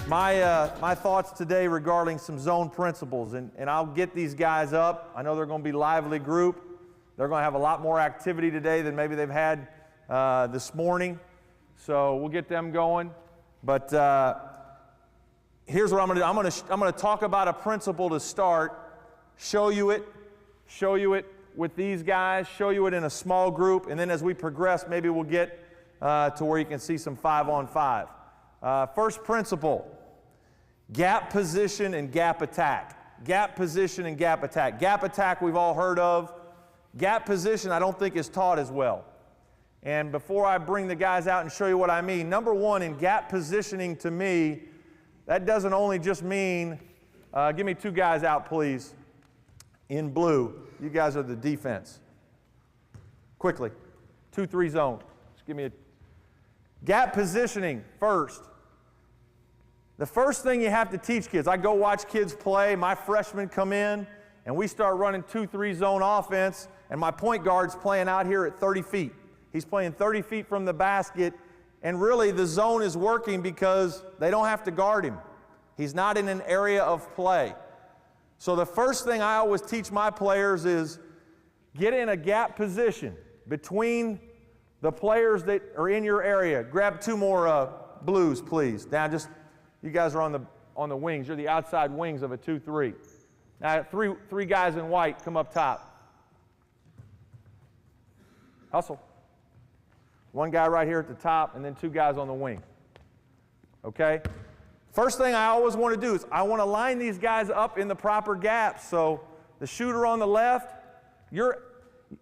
My thoughts today regarding some zone principles, and I'll get these guys up. I know they're going to be a lively group. They're going to have a lot more activity today than maybe they've had this morning, so we'll get them going. But here's what I'm going to do. I'm going to talk about a principle to start, show you it with these guys, show you it in a small group, and then as we progress, maybe we'll get to where you can see some 5-on-5. First principle, gap position and gap attack. Gap position and gap attack. Gap attack we've all heard of. Gap position I don't think is taught as well. And before I bring the guys out and show you what I mean, number one, in gap positioning to me, that doesn't only just mean, give me two guys out please, in blue. You guys are the defense. Quickly, 2-3 zone. Just give me a gap positioning first. The first thing you have to teach kids, I go watch kids play, my freshmen come in, and we start running 2-3 zone offense, and my point guard's playing out here at 30 feet. He's playing 30 feet from the basket, and really the zone is working because they don't have to guard him. He's not in an area of play. So the first thing I always teach my players is get in a gap position between the players that are in your area. Grab two more blues, please. Now just, you guys are on the wings. You're the outside wings of a 2-3. Now three guys in white come up top. Hustle. One guy right here at the top, and then two guys on the wing. Okay? First thing I always want to do is I want to line these guys up in the proper gaps. So the shooter on the left,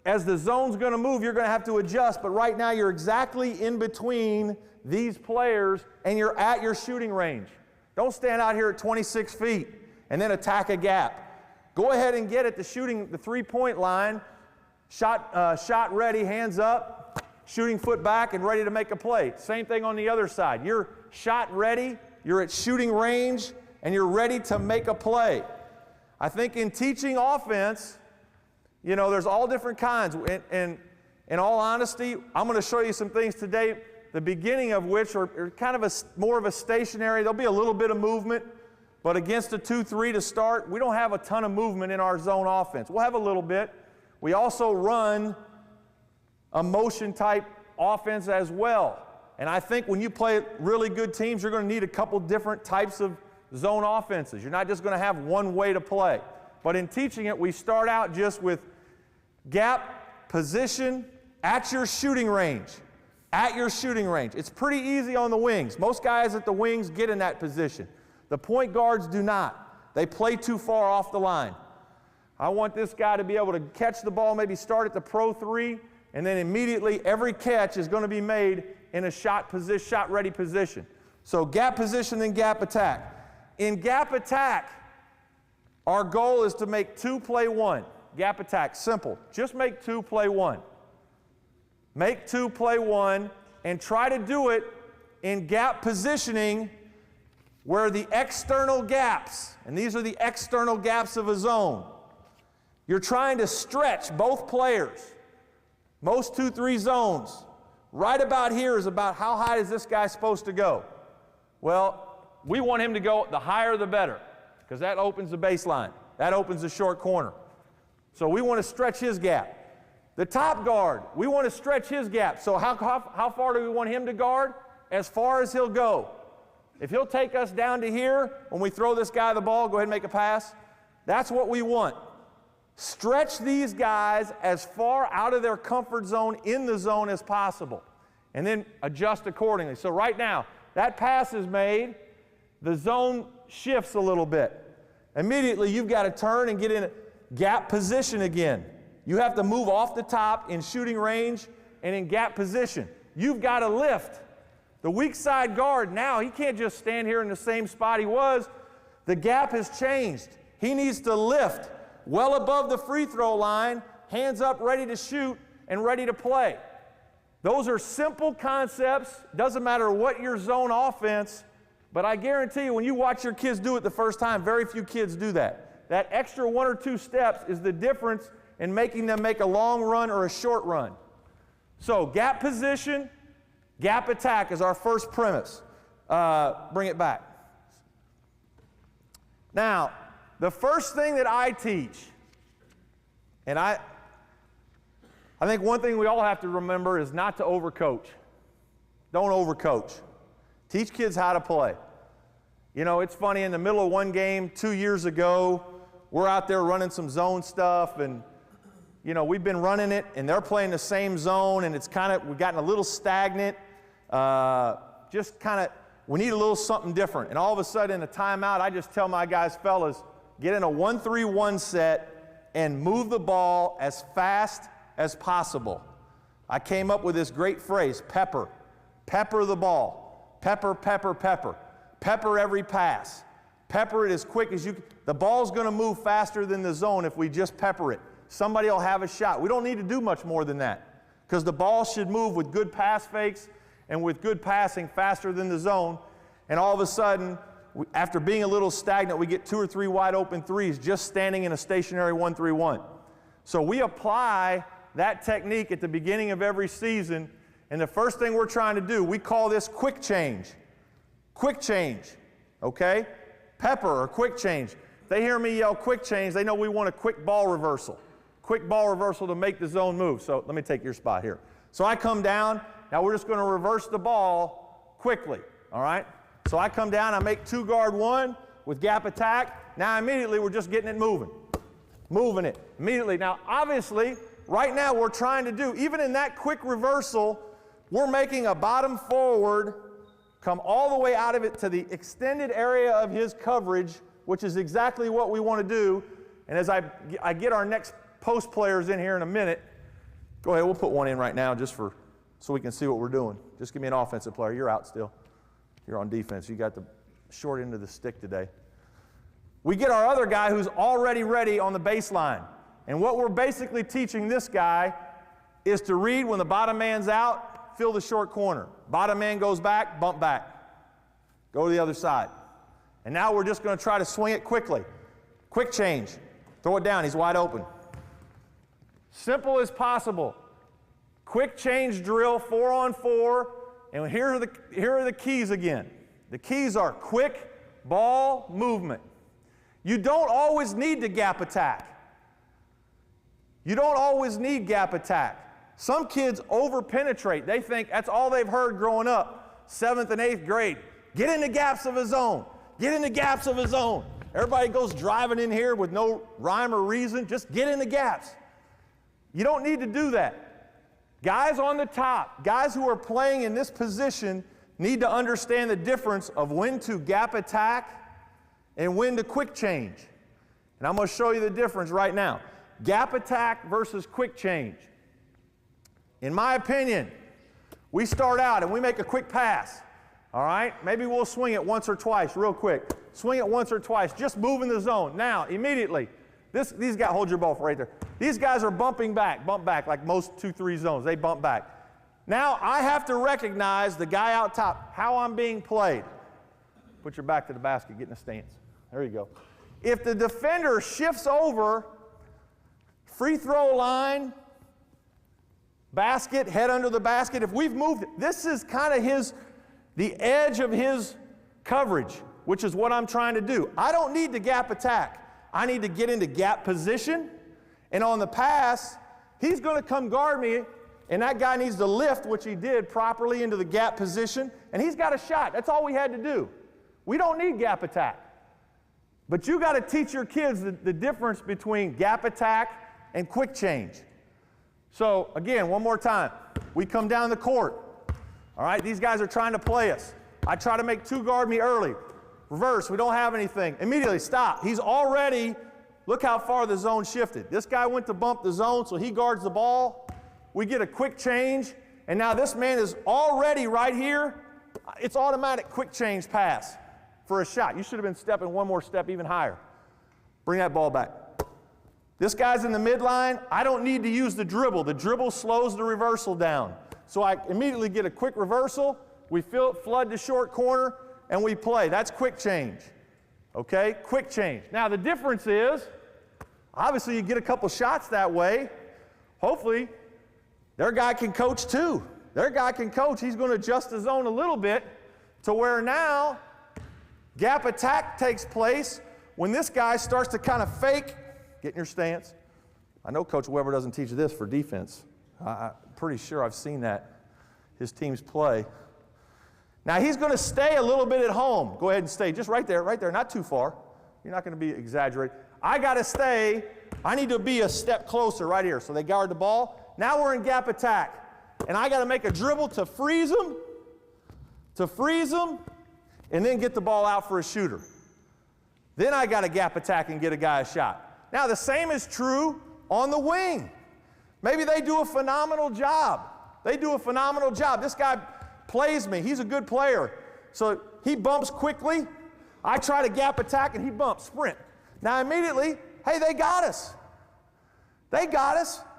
as the zone's going to move, you're going to have to adjust. But right now you're exactly in between these players and you're at your shooting range. Don't stand out here at 26 feet and then attack a gap. Go ahead and get at the three-point line. Shot ready, hands up, shooting foot back and ready to make a play. Same thing on the other side. You're shot ready, you're at shooting range, and you're ready to make a play. I think in teaching offense, you know, there's all different kinds. And in all honesty, I'm going to show you some things today, the beginning of which are kind of more of a stationary. There'll be a little bit of movement, but against a 2-3 to start, we don't have a ton of movement in our zone offense. We'll have a little bit. We also run a motion type offense as well. And I think when you play really good teams, you're going to need a couple different types of zone offenses. You're not just going to have one way to play. But in teaching it, we start out just with gap position at your shooting range. At your shooting range. It's pretty easy on the wings. Most guys at the wings get in that position. The point guards do not. They play too far off the line. I want this guy to be able to catch the ball, maybe start at the pro 3, and then immediately every catch is going to be made in a shot-ready position. So gap position and gap attack. In gap attack, our goal is to make 2 play 1. Gap attack, simple. Just make 2 play 1. Make 2 play 1 and try to do it in gap positioning where the external gaps, and these are the external gaps of a zone, you're trying to stretch both players. Most 2-3 zones, right about here is about how high is this guy supposed to go? Well, we want him to go the higher the better, because that opens the baseline. That opens the short corner. So we want to stretch his gap. The top guard, we want to stretch his gap. So how far do we want him to guard? As far as he'll go. If he'll take us down to here, when we throw this guy the ball, go ahead and make a pass. That's what we want. Stretch these guys as far out of their comfort zone in the zone as possible, and then adjust accordingly. So right now, that pass is made, the zone shifts a little bit. Immediately, you've got to turn and get in a gap position again. You have to move off the top in shooting range and in gap position. You've got to lift. The weak side guard now, he can't just stand here in the same spot he was. The gap has changed. He needs to lift well above the free throw line, hands up ready to shoot and ready to play. Those are simple concepts. Doesn't matter what your zone offense, but I guarantee you when you watch your kids do it the first time, very few kids do that. That extra 1 or 2 steps is the difference in making them make a long run or a short run. So gap position, gap attack is our first premise. Bring it back. Now, the first thing that I teach, and I think one thing we all have to remember is not to overcoach. Don't overcoach. Teach kids how to play. You know, it's funny, in the middle of one game 2 years ago, we're out there running some zone stuff, and, you know, we've been running it, and they're playing the same zone, and it's we've gotten a little stagnant. Just kind of, we need a little something different. And all of a sudden, in a timeout, I just tell my guys, fellas, get in a 1-3-1 set and move the ball as fast as possible. I came up with this great phrase, pepper. Pepper the ball. Pepper, pepper, pepper. Pepper every pass. Pepper it as quick as you can. The ball's going to move faster than the zone if we just pepper it. Somebody will have a shot. We don't need to do much more than that, because the ball should move with good pass fakes and with good passing faster than the zone. And all of a sudden, after being a little stagnant, we get 2 or 3 wide open threes just standing in a stationary 1-3-1. So we apply that technique at the beginning of every season, and the first thing we're trying to do, we call this quick change. Quick change, okay? Pepper or quick change. If they hear me yell quick change, they know we want a quick ball reversal. Quick ball reversal to make the zone move. So let me take your spot here. So I come down. Now we're just going to reverse the ball quickly, all right? So I come down, I make 2-guard-1 with gap attack. Now immediately we're just getting it moving. Moving it immediately. Now obviously, right now we're trying to do, even in that quick reversal, we're making a bottom forward come all the way out of it to the extended area of his coverage, which is exactly what we want to do. And as I get our next post players in here in a minute, go ahead, we'll put one in right now just so we can see what we're doing. Just give me an offensive player. You're out still. You're on defense. You got the short end of the stick today. We get our other guy who's already ready on the baseline. And what we're basically teaching this guy is to read when the bottom man's out, fill the short corner. Bottom man goes back, bump back. Go to the other side. And now we're just going to try to swing it quickly. Quick change. Throw it down. He's wide open. Simple as possible. Quick change drill, 4-on-4. And here are the keys again. The keys are quick ball movement. You don't always need to gap attack. You don't always need gap attack. Some kids over-penetrate. They think that's all they've heard growing up, 7th and 8th grade. Get in the gaps of a zone. Get in the gaps of a zone. Everybody goes driving in here with no rhyme or reason. Just get in the gaps. You don't need to do that. Guys on the top, guys who are playing in this position, need to understand the difference of when to gap attack and when to quick change. And I'm going to show you the difference right now. Gap attack versus quick change. In my opinion, we start out and we make a quick pass. All right? Maybe we'll swing it once or twice real quick. Swing it once or twice, just moving the zone. Now, immediately, these guys, hold your ball right there. These guys are bump back, like most 2-3 zones. They bump back. Now, I have to recognize the guy out top, how I'm being played. Put your back to the basket, get in a stance. There you go. If the defender shifts over, free throw line, basket, head under the basket, if we've moved it, this is kind of the edge of his coverage, which is what I'm trying to do. I don't need to gap attack. I need to get into gap position, and on the pass, he's going to come guard me, and that guy needs to lift, which he did properly, into the gap position, and he's got a shot. That's all we had to do. We don't need gap attack. But you got to teach your kids the difference between gap attack and quick change. So, again, one more time. We come down the court. All right, these guys are trying to play us. I try to make 2 guard me early. Reverse, we don't have anything. Immediately, stop. He's already, look how far the zone shifted. This guy went to bump the zone, so he guards the ball. We get a quick change, and now this man is already right here. It's automatic quick change pass for a shot. You should have been stepping one more step even higher. Bring that ball back. This guy's in the midline. I don't need to use the dribble. The dribble slows the reversal down. So I immediately get a quick reversal. We flood the short corner, and we play. That's quick change. Okay? Quick change. Now, the difference is, obviously, you get a couple shots that way. Hopefully, their guy can coach too. Their guy can coach. He's going to adjust the zone a little bit to where now gap attack takes place. when this guy starts to kind of fake, get in your stance. I know Coach Weber doesn't teach this for defense. I'm pretty sure I've seen that, his teams play. Now he's going to stay a little bit at home. Go ahead and stay just right there, not too far. You're not going to be exaggerating. I got to stay. I need to be a step closer right here. So they guard the ball. Now we're in gap attack. And I got to make a dribble to freeze them, and then get the ball out for a shooter. Then I got to gap attack and get a guy a shot. Now the same is true on the wing. Maybe they do a phenomenal job. This guy plays me. He's a good player. So he bumps quickly. I try to gap attack, and he bumps, sprint. Now immediately, hey, they got us.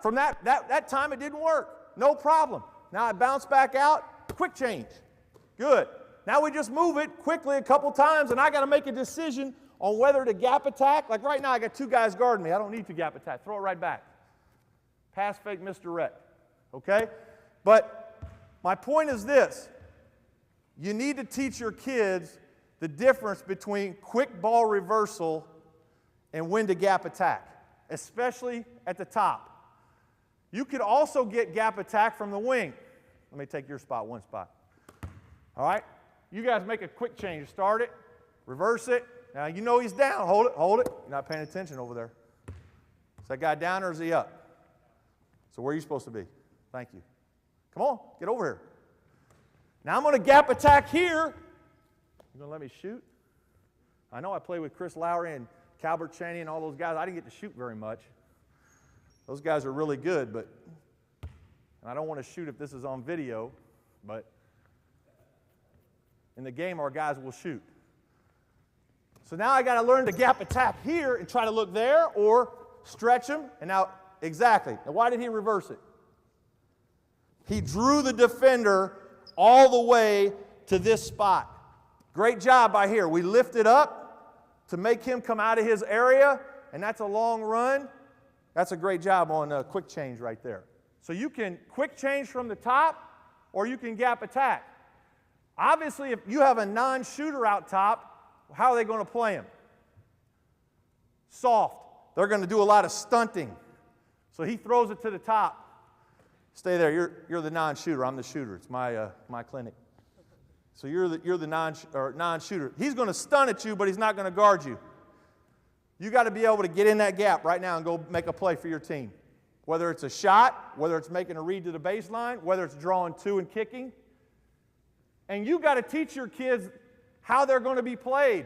From that time, it didn't work. No problem. Now I bounce back out, quick change. Good. Now we just move it quickly a couple times, and I got to make a decision on whether to gap attack. Like right now, I got two guys guarding me. I don't need to gap attack. Throw it right back. Pass fake, misdirect. Okay? But my point is this. You need to teach your kids the difference between quick ball reversal and when to gap attack, especially at the top. You could also get gap attack from the wing. Let me take your spot, one spot. All right? You guys make a quick change. Start it, reverse it. Now you know he's down. Hold it. You're not paying attention over there. Is that guy down or is he up? So where are you supposed to be? Thank you. Come on, get over here. Now I'm going to gap attack here. You going to let me shoot? I know I played with Chris Lowry and Calbert Chaney and all those guys. I didn't get to shoot very much. Those guys are really good, but and I don't want to shoot if this is on video, but in the game our guys will shoot. So now I got to learn to gap attack here and try to look there or stretch him. And now, exactly. Now why did he reverse it? He drew the defender all the way to this spot. Great job by here. We lifted up to make him come out of his area, and that's a long run. That's a great job on a quick change right there. So you can quick change from the top, or you can gap attack. Obviously, if you have a non-shooter out top, how are they going to play him? Soft. They're going to do a lot of stunting. So he throws it to the top. Stay there. You're the non-shooter. I'm the shooter. It's my clinic. So you're the non-shooter. He's going to stun at you, but he's not going to guard you. You got to be able to get in that gap right now and go make a play for your team. Whether it's a shot, whether it's making a read to the baseline, whether it's drawing two and kicking. And you got to teach your kids how they're going to be played.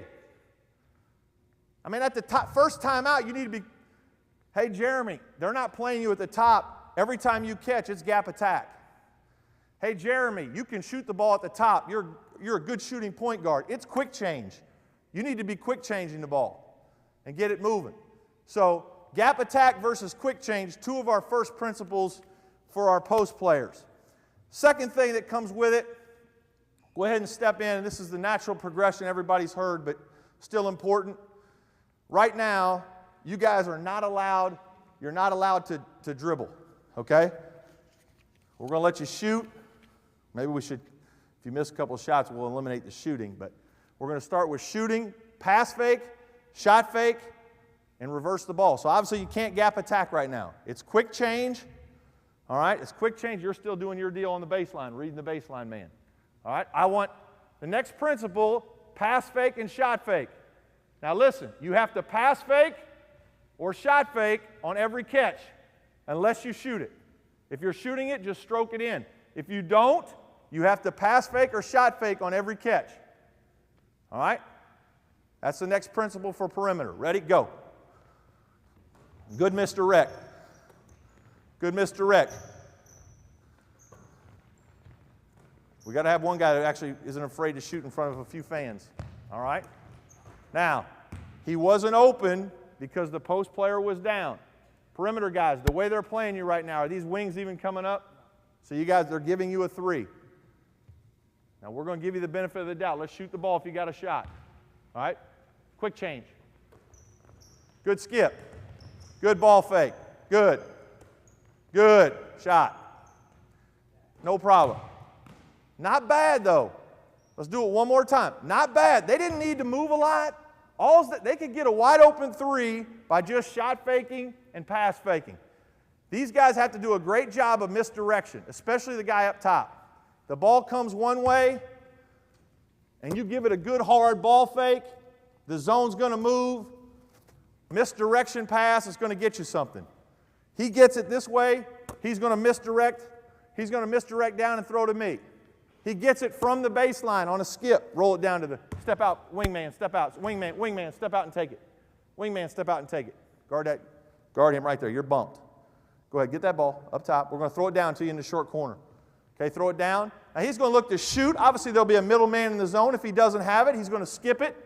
I mean, at the top, first time out, you need to be, hey, Jeremy, they're not playing you at the top. Every time you catch, it's gap attack. Hey, Jeremy, you can shoot the ball at the top. You're a good shooting point guard. It's quick change. You need to be quick changing the ball and get it moving. So gap attack versus quick change, two of our first principles for our post players. Second thing that comes with it, go ahead and step in. This is the natural progression everybody's heard, but still important. Right now, you guys are not allowed, you're not allowed to dribble, okay? We're going to let you shoot. Maybe we should, if you miss a couple of shots, we'll eliminate the shooting. But we're going to start with shooting, pass fake, shot fake, and reverse the ball. So obviously you can't gap attack right now. It's quick change. All right? It's quick change. You're still doing your deal on the baseline, reading the baseline man. All right? I want the next principle, pass fake and shot fake. Now listen, you have to pass fake or shot fake on every catch unless you shoot it. If you're shooting it, just stroke it in. If you don't, you have to pass fake or shot fake on every catch. All right? That's the next principle for perimeter. Ready? Go. Good misdirect. Good misdirect. We got to have one guy that actually isn't afraid to shoot in front of a few fans. All right? Now, he wasn't open because the post player was down. Perimeter guys, the way they're playing you right now, are these wings even coming up? So you guys, they're giving you a 3. Now we're going to give you the benefit of the doubt. Let's shoot the ball if you got a shot. All right? Quick change. Good skip. Good ball fake. Good. Good. Shot. No problem. Not bad though. Let's do it one more time. Not bad. They didn't need to move a lot. They could get a wide open three by just shot faking and pass faking. These guys have to do a great job of misdirection, especially the guy up top. The ball comes one way, and you give it a good hard ball fake. The zone's going to move. Misdirection pass is going to get you something. He gets it this way. He's going to misdirect. He's going to misdirect down and throw to me. He gets it from the baseline on a skip. Roll it down to the step out, wingman, step out, wingman, step out and take it. Wingman, step out and take it. Guard him right there. You're bumped. Go ahead, get that ball up top. We're going to throw it down to you in the short corner. Okay, throw it down. Now he's going to look to shoot. Obviously, there'll be a middle man in the zone. If he doesn't have it, he's going to skip it.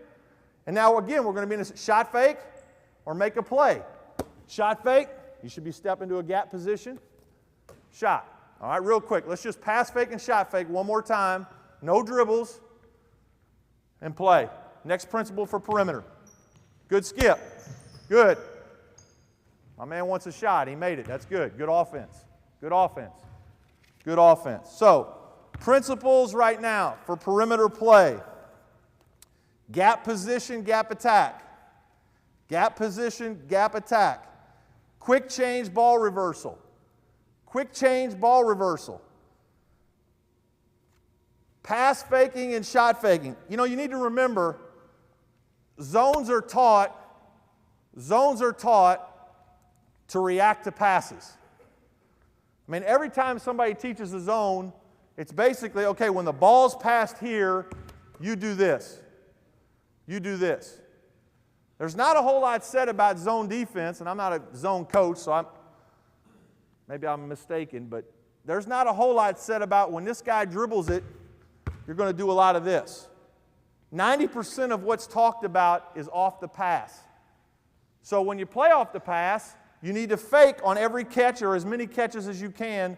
And now, again, we're going to be in a shot fake or make a play. Shot fake, you should be stepping to a gap position. Shot. All right, real quick. Let's just pass fake and shot fake one more time. No dribbles. And play. Next principle for perimeter. Good skip. Good. My man wants a shot. He made it. That's good. Good offense. Good offense. Good offense. So, principles right now for perimeter play. Gap position, gap attack. Gap position, gap attack. Quick change, ball reversal. Quick change, ball reversal. Pass faking and shot faking. You know, you need to remember, zones are taught to react to passes. I mean, every time somebody teaches a zone, it's basically, okay, when the ball's passed here, you do this. You do this. There's not a whole lot said about zone defense, and I'm not a zone coach, so maybe I'm mistaken, but there's not a whole lot said about when this guy dribbles it, you're going to do a lot of this. 90% of what's talked about is off the pass. So when you play off the pass, you need to fake on every catch or as many catches as you can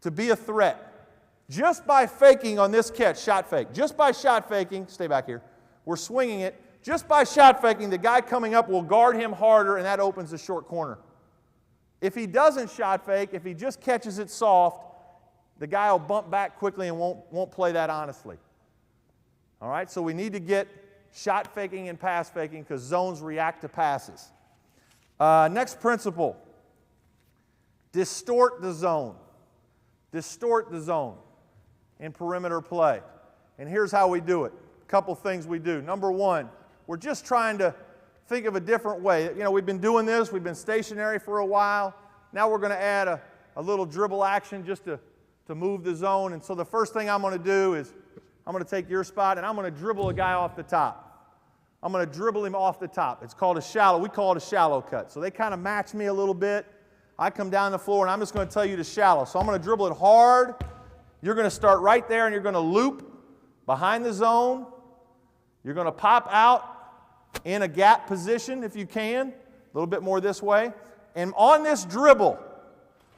to be a threat. Just by faking on this catch, shot fake, just by shot faking, stay back here, we're swinging it, just by shot faking, the guy coming up will guard him harder, and that opens the short corner. If he doesn't shot fake, if he just catches it soft, the guy will bump back quickly and won't play that honestly. All right, so we need to get shot faking and pass faking because zones react to passes. Next principle, distort the zone. Distort the zone in perimeter play. And here's how we do it. A couple things we do. Number one, we're just trying to think of a different way. You know, we've been doing this. We've been stationary for a while. Now we're going to add a little dribble action just to move the zone. And so the first thing I'm going to do is I'm going to take your spot, and I'm going to dribble a guy off the top. I'm going to dribble him off the top. It's called a shallow. We call it a shallow cut. So they kind of match me a little bit. I come down the floor, and I'm just going to tell you to shallow. So I'm going to dribble it hard. You're going to start right there, and you're going to loop behind the zone. You're going to pop out in a gap position if you can. A little bit more this way. And on this dribble,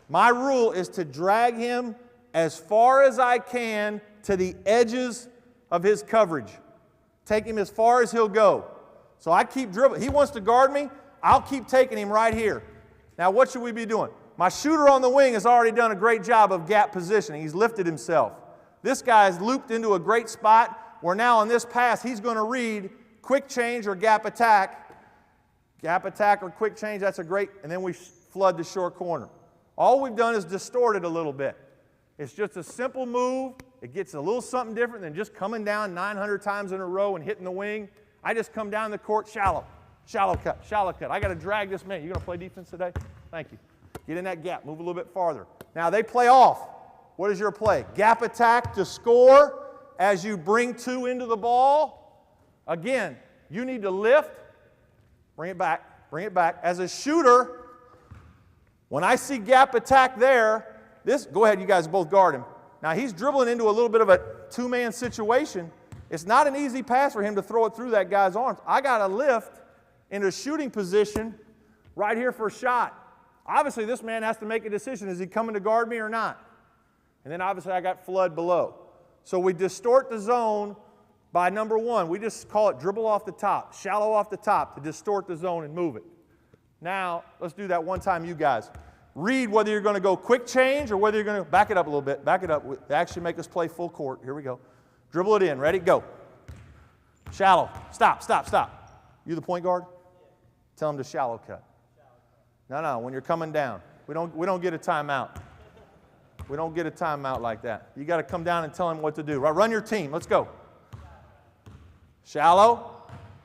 my rule is to drag him as far as I can to the edges of his coverage. Take him as far as he'll go. So I keep dribbling. He wants to guard me. I'll keep taking him right here. Now, what should we be doing? My shooter on the wing has already done a great job of gap positioning. He's lifted himself. This guy's looped into a great spot where now on this pass, he's going to read quick change or gap attack. Gap attack or quick change, that's a great, and then we flood the short corner. All we've done is distort it a little bit. It's just a simple move. It gets a little something different than just coming down 900 times in a row and hitting the wing. I just come down the court shallow cut. I got to drag this man. You going to play defense today? Thank you. Get in that gap. Move a little bit farther. Now they play off. What is your play? Gap attack to score as you bring two into the ball. Again, you need to lift. Bring it back. As a shooter, when I see gap attack there, go ahead, you guys both guard him. Now he's dribbling into a little bit of a two-man situation. It's not an easy pass for him to throw it through that guy's arms. I got to lift into a shooting position right here for a shot. Obviously, this man has to make a decision. Is he coming to guard me or not? And then obviously I got flood below. So we distort the zone by number one. We just call it dribble off the top, shallow off the top to distort the zone and move it. Now, let's do that one time, you guys. Read whether you're going to go quick change or whether you're going to back it up a little bit. Back it up. They actually make us play full court. Here we go. Dribble it in. Ready? Go. Shallow. Stop. You the point guard? Tell him to shallow cut. No, when you're coming down. We don't get a timeout. We don't get a timeout like that. You got to come down and tell him what to do. Right, run your team. Let's go. Shallow.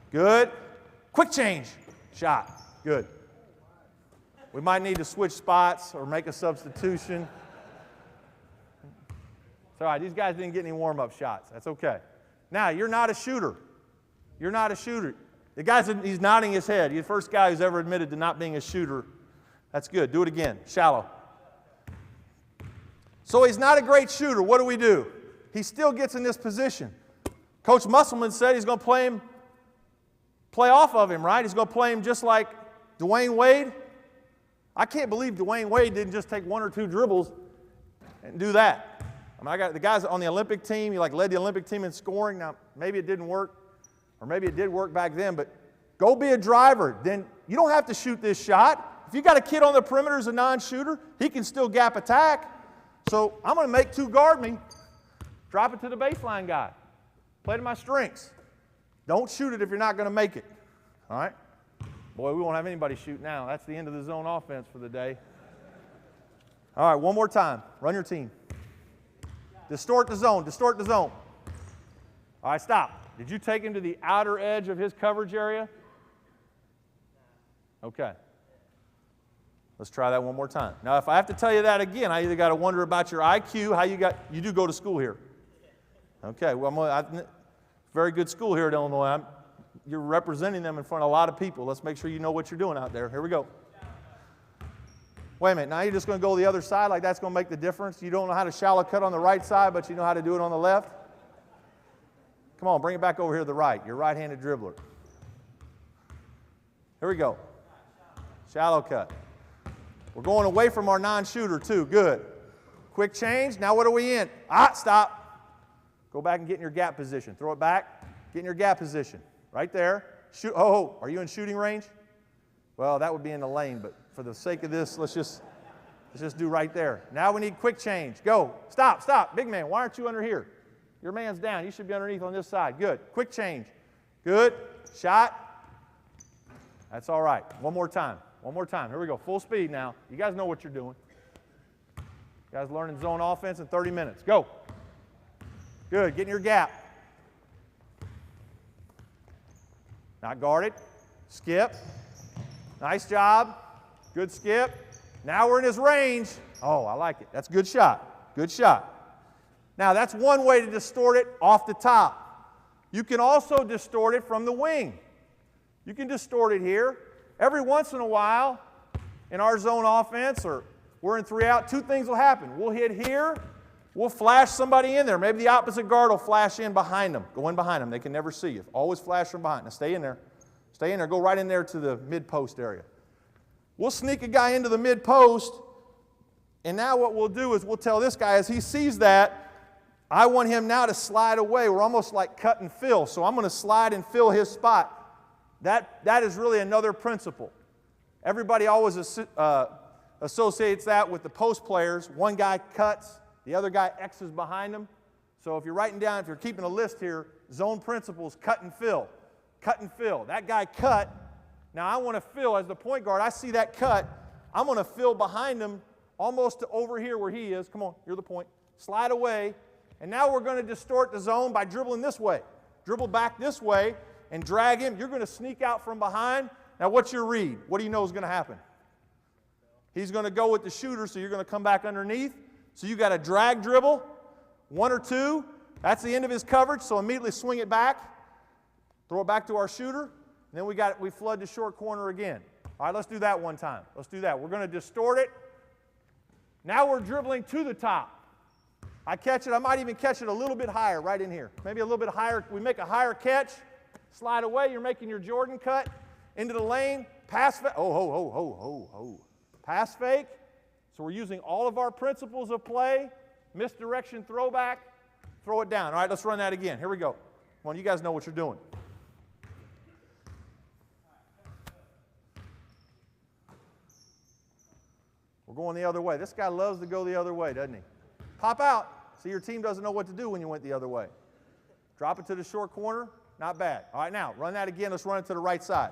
Good. Quick change. Shot. Good. We might need to switch spots or make a substitution. It's all right. These guys didn't get any warm-up shots. That's okay. Now, you're not a shooter. You're not a shooter. The guy's, he's nodding his head. He's the first guy who's ever admitted to not being a shooter. That's good. Do it again. Shallow. So he's not a great shooter. What do? He still gets in this position. Coach Musselman said he's going to play off of him, right? He's going to play him just like Dwayne Wade. I can't believe Dwayne Wade didn't just take 1 or 2 dribbles and do that. I mean, I got the guys on the Olympic team. He led the Olympic team in scoring. Now, maybe it didn't work, or maybe it did work back then, but go be a driver. Then you don't have to shoot this shot. If you got a kid on the perimeter as a non-shooter, he can still gap attack. So I'm going to make 2 guard me. Drop it to the baseline guy. Play to my strengths. Don't shoot it if you're not going to make it. All right? Boy, we won't have anybody shoot now. That's the end of the zone offense for the day. All right, one more time. Run your team. Distort the zone. Distort the zone. All right, stop. Did you take him to the outer edge of his coverage area? Okay. Let's try that one more time. Now, if I have to tell you that again, I either got to wonder about your IQ, you do go to school here. Okay, well, very good school here at Illinois. You're representing them in front of a lot of people. Let's make sure you know what you're doing out there. Here we go. Wait a minute, now you're just going to go the other side like that's going to make the difference? You don't know how to shallow cut on the right side, but you know how to do it on the left? Come on, bring it back over here to the right. You're a right-handed dribbler. Here we go. Shallow cut. We're going away from our non-shooter too. Good. Quick change. Now what are we in? Stop. Go back and get in your gap position. Throw it back. Get in your gap position. Right there. Shoot. Oh, are you in shooting range? Well, that would be in the lane, but for the sake of this, let's just do right there. Now we need quick change. Go. Stop. Big man, why aren't you under here? Your man's down. You should be underneath on this side. Good. Quick change. Good. Shot. That's all right. One more time. Here we go. Full speed now. You guys know what you're doing. You guys learning zone offense in 30 minutes. Go. Good. Get in your gap. Not guarded. Skip. Nice job. Good skip. Now we're in his range. Oh, I like it. That's a good shot. Good shot. Now that's one way to distort it off the top. You can also distort it from the wing. You can distort it here. Every once in a while, in our zone offense, or we're in 3-out, 2 things will happen. We'll hit here. We'll flash somebody in there. Maybe the opposite guard will flash in behind them. Go in behind them. They can never see you. Always flash from behind. Now stay in there. Stay in there. Go right in there to the mid-post area. We'll sneak a guy into the mid-post, and now what we'll do is we'll tell this guy as he sees that, I want him now to slide away. We're almost like cut and fill, so I'm going to slide and fill his spot. That is really another principle. Everybody always associates that with the post players. One guy cuts, the other guy X's behind him. So if you're writing down, if you're keeping a list here, zone principles, cut and fill. Cut and fill. That guy cut. Now I want to fill as the point guard. I see that cut. I'm going to fill behind him almost to over here where he is. Come on, you're the point. Slide away. And now we're going to distort the zone by dribbling this way. Dribble back this way and drag him. You're going to sneak out from behind. Now what's your read? What do you know is going to happen? He's going to go with the shooter, so you're going to come back underneath. So you got a drag dribble, 1 or 2. That's the end of his coverage, so immediately swing it back. Throw it back to our shooter. And then we flood the short corner again. All right, let's do that one time. Let's do that. We're going to distort it. Now we're dribbling to the top. I catch it. I might even catch it a little bit higher right in here. Maybe a little bit higher. We make a higher catch. Slide away. You're making your Jordan cut into the lane. Pass fake. Pass fake. So we're using all of our principles of play. Misdirection, throwback. Throw it down. All right, let's run that again. Here we go. Come on, you guys know what you're doing. We're going the other way. This guy loves to go the other way, doesn't he? Pop out. See, your team doesn't know what to do when you went the other way. Drop it to the short corner. Not bad. All right, now, run that again. Let's run it to the right side.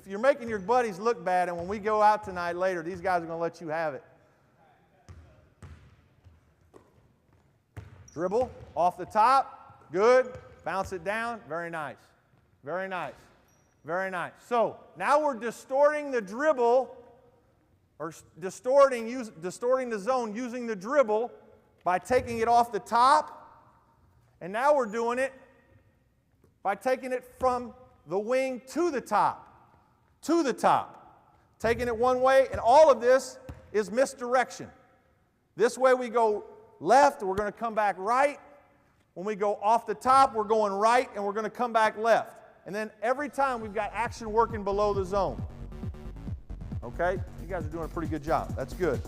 You're making your buddies look bad, and when we go out tonight later, these guys are going to let you have it. Dribble off the top. Good. Bounce it down. Very nice. Very nice. Very nice. So now we're distorting the dribble, or distorting the zone using the dribble by taking it off the top. And now we're doing it by taking it from the wing to the top. To the top. Taking it one way, and all of this is misdirection. This way we go left, we're going to come back right. When we go off the top, we're going right, and we're going to come back left. And then every time we've got action working below the zone. Okay? You guys are doing a pretty good job. That's good.